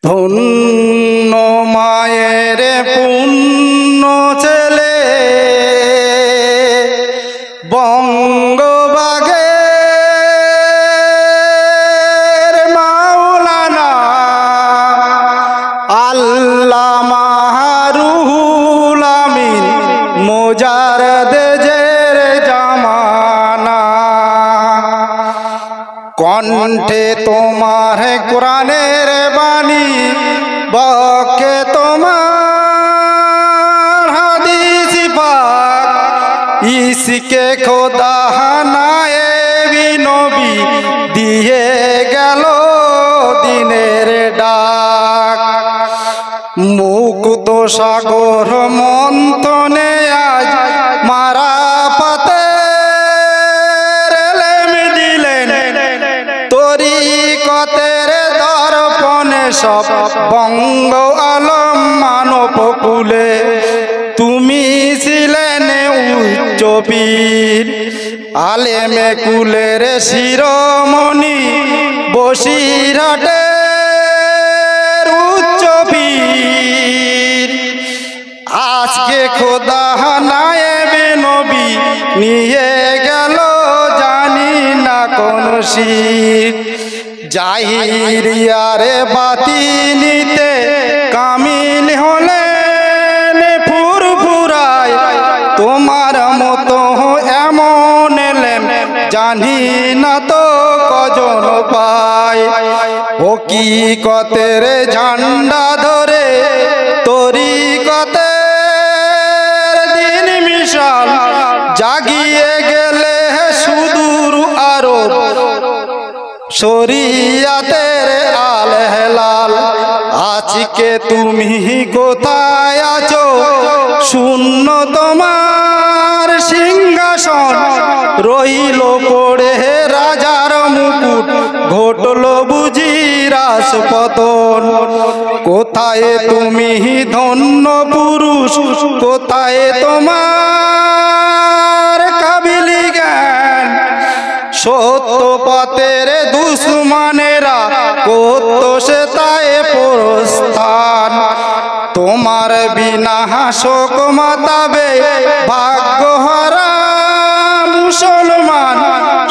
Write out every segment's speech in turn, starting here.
ধন্য মায়ের পুণ্য ছেলে বঙ্গবাগের মাওলানা আল্লামা রুহুল আমিন মোজারদেজের জামানা। কণ্ঠে তোমার কোরআনের বাণী, বকে তোমার হাদিস পাক, ইসকে খোদা নায়েবি নবী দিয়ে গেল দিনের ডাক। মুক্ত সাগর মন্থনে আজ মারা পাতে তরিকতের দর্পণে সব বঙ্গ আলম মানব কুলে তুমি ছিলেন উচ্চ পীর। আলেমে কুলের শিরোমণি বসিরহাটের উচ্চ পীর। আজকে খোদা নায়েবে নবী নিয়ে গেল জানি না কোন শীত। জাহিরিয়ারে বাতিনিতে কামিল হলেন ফুরফুরায়, তোমার মতো এমন এলেম জানি না তো কজন পায়। হকিকতের ঝান্ডা ধরে তরিকতের দিন মিশাল জাগিয়ে গেলে সুদূর আরব শরিয়াতের আল হেলাল। আজকে তুমি কোথায় আছো? শূন্য তোমার সিংহাসন, রইল পড়ে রাজার মুকুট, ঘটল বুঝি রাজপতন। কোথায় তুমি ধন্য পুরুষ, কোথায় তোমার কাবিলি জ্ঞান? সত্য পথের দুশ্মনেরা কত সে তাই প্রস্থান। তোমার বিনা শোক মাতাবে ভাগ্যহারা মুসলমান।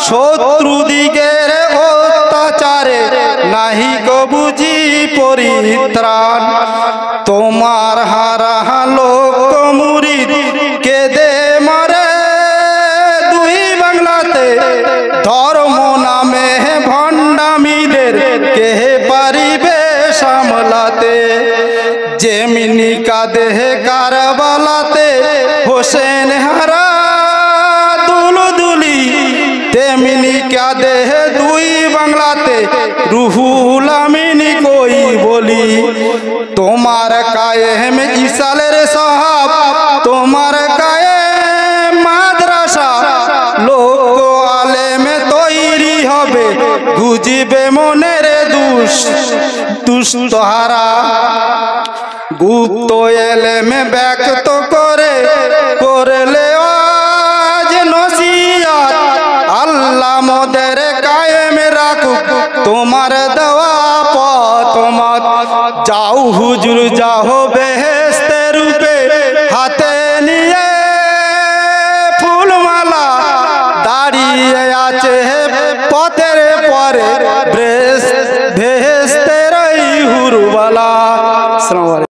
শত্রু দিগের অত্যাচারে নাহি গো বুঝি পরিত্রাণ। তোমার হারা লোক মুরিদ কেঁদে মরে দুই বাংলাতে। ধর্ম নামে ভণ্ডামিদের কে পারিবে সামলাতে? যেমনি কাঁদে কারবালাতে হোসেন হারা দুলদুলি, তেমনি কাঁদে দুই বাংলাতে রুহুল আমিন কই বলি। তোমার কায়েম ইসালের সাহাব, তোমার কায়েম মাদ্রাসা, লোক আলেমে তৈরি হবে বুঝিবে মনের দুষ্টহারা। গুপ্ত এলেমে ব্যক্ত করে করলে আজ নসিহত, আল্লাহ মোদের কায়েম রাখুক তোমার দেওয়া পথমত। যাও হুজুর যাও বেহেশতে রূপে, হাতে নিয়ে ফুলমালা, দাঁড়িয়ে আছে পথের পরে ভেস্তের হুরবালা। আসসালামু আলাইকুম।